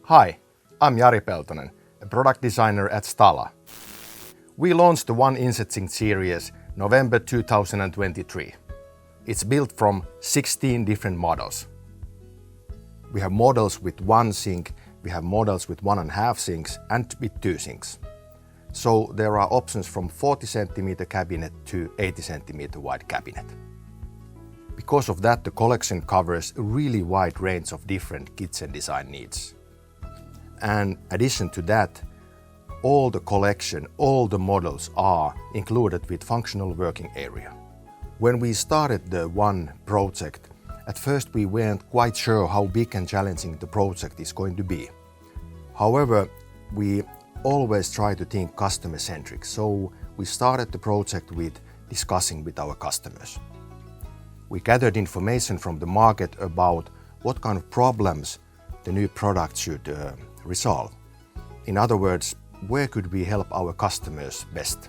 Hi, I'm Jari Peltonen, a product designer at STALA. We launched the ONE-serien series November 2023. It's built from 16 different models. We have models with one sink, we have models with 1.5 sinks and with 2 sinks. So there are options from 40 cm cabinet to 80 cm wide cabinet. Because of that, the collection covers a really wide range of different kitchen design needs. And in addition to that, all the collection, all the models are included with functional working area. When we started the ONE project, at first we weren't quite sure how big and challenging the project is going to be. However, we always try to think customer-centric, so we started the project with discussing with our customers. We gathered information from the market about what kind of problems the new product should resolve. In other words, where could we help our customers best?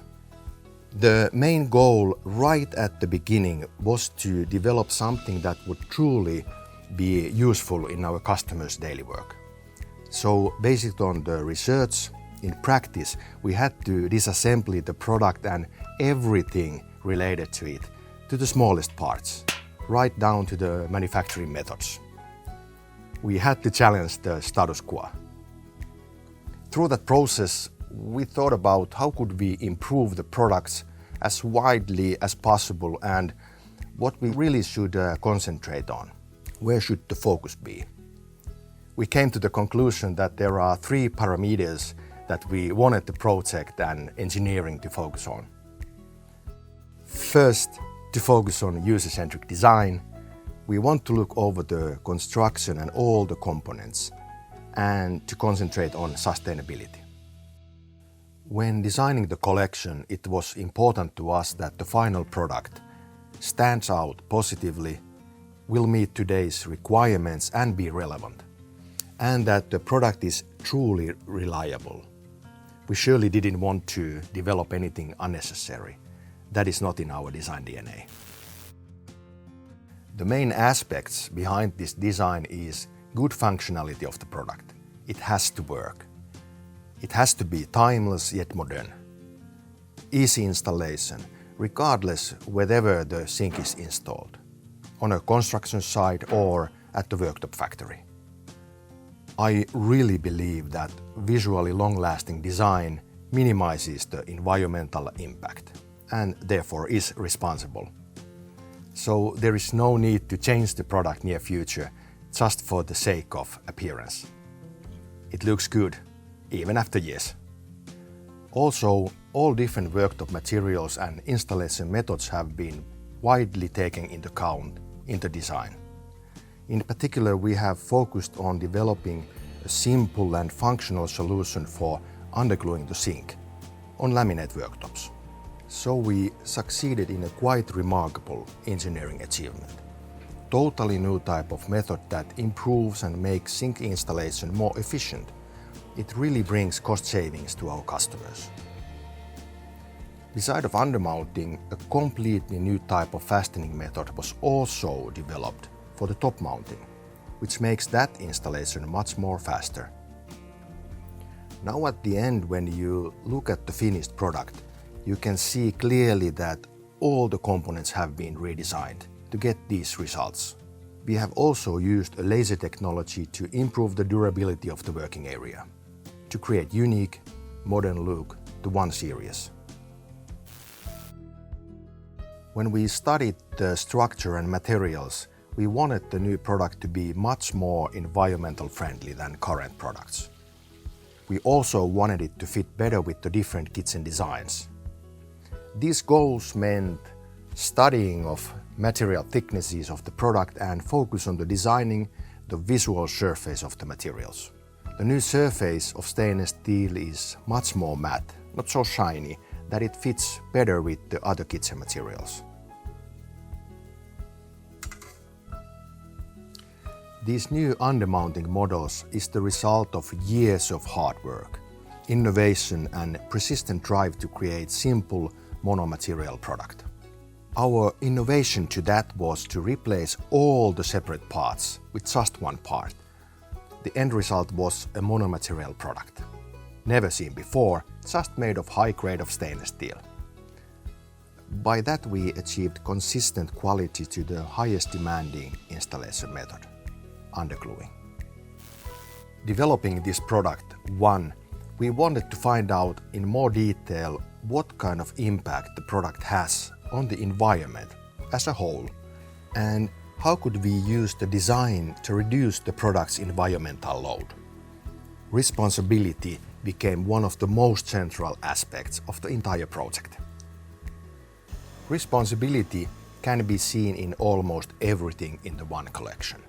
The main goal right at the beginning was to develop something that would truly be useful in our customers' daily work. So based on the research, in practice, we had to disassemble the product and everything related to it to the smallest parts, right down to the manufacturing methods. We had to challenge the status quo. Through that process, we thought about how could we improve the products as widely as possible and what we really should concentrate on. Where should the focus be? We came to the conclusion that there are 3 parameters that we wanted the project and engineering to focus on. First, to focus on user-centric design, we want to look over the construction and all the components and to concentrate on sustainability. When designing the collection, it was important to us that the final product stands out positively, will meet today's requirements and be relevant, and that the product is truly reliable. We surely didn't want to develop anything unnecessary. That is not in our design DNA. The main aspects behind this design is good functionality of the product. It has to work. It has to be timeless yet modern. Easy installation, regardless wherever the sink is installed, on a construction site or at the worktop factory. I really believe that visually long-lasting design minimizes the environmental impact and therefore is responsible. So there is no need to change the product near future just for the sake of appearance. It looks good, even after years. Also, all different worktop materials and installation methods have been widely taken into account in the design. In particular, we have focused on developing a simple and functional solution for undergluing the sink on laminate worktops. So we succeeded in a quite remarkable engineering achievement. Totally new type of method that improves and makes sink installation more efficient. It really brings cost savings to our customers. Beside of undermounting, a completely new type of fastening method was also developed for the top mounting, which makes that installation much more faster. Now at the end, when you look at the finished product, you can see clearly that all the components have been redesigned to get these results. We have also used a laser technology to improve the durability of the working area, to create unique, modern look to ONE-series. When we studied the structure and materials, we wanted the new product to be much more environmental friendly than current products. We also wanted it to fit better with the different kitchen designs. These goals meant studying of material thicknesses of the product and focus on the designing the visual surface of the materials. The new surface of stainless steel is much more matte, not so shiny, that it fits better with the other kitchen materials. These new undermounting models is the result of years of hard work, innovation and persistent drive to create simple monomaterial product. Our innovation to that was to replace all the separate parts with just one part. the end result was a monomaterial product. Never seen before, just made of high grade of stainless steel. By that we achieved consistent quality to the highest demanding installation method, undergluing. Developing this product, ONE, we wanted to find out in more detail what kind of impact the product has on the environment as a whole, and how could we use the design to reduce the product's environmental load. Responsibility became one of the most central aspects of the entire project. Responsibility can be seen in almost everything in the ONE collection.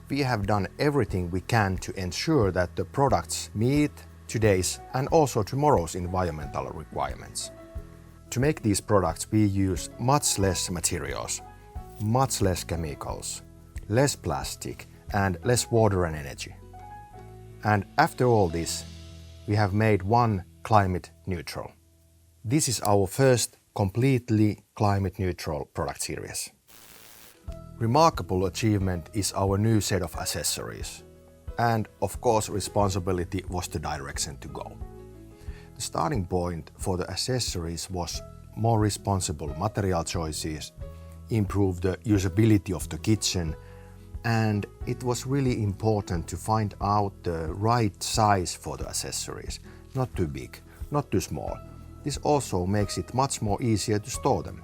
We have done everything we can to ensure that the products meet today's and also tomorrow's environmental requirements. To make these products we use much less materials, much less chemicals, less plastic and less water and energy. And after all this, we have made ONE climate neutral. This is our first completely climate neutral product series. Remarkable achievement is our new set of accessories. And of course responsibility was the direction to go. The starting point for the accessories was more responsible material choices, improve the usability of the kitchen, and it was really important to find out the right size for the accessories. Not too big, not too small. This also makes it much more easier to store them.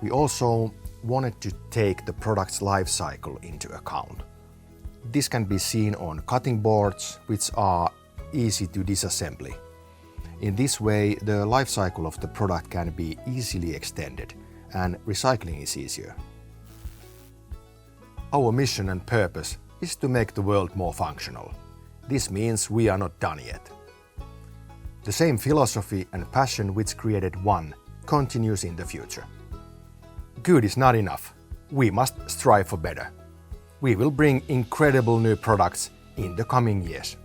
We also wanted to take the product's life cycle into account. This can be seen on cutting boards, which are easy to disassembly. In this way, the life cycle of the product can be easily extended and recycling is easier. Our mission and purpose is to make the world more functional. This means we are not done yet. The same philosophy and passion which created ONE continues in the future. Good is not enough. We must strive for better. We will bring incredible new products in the coming years.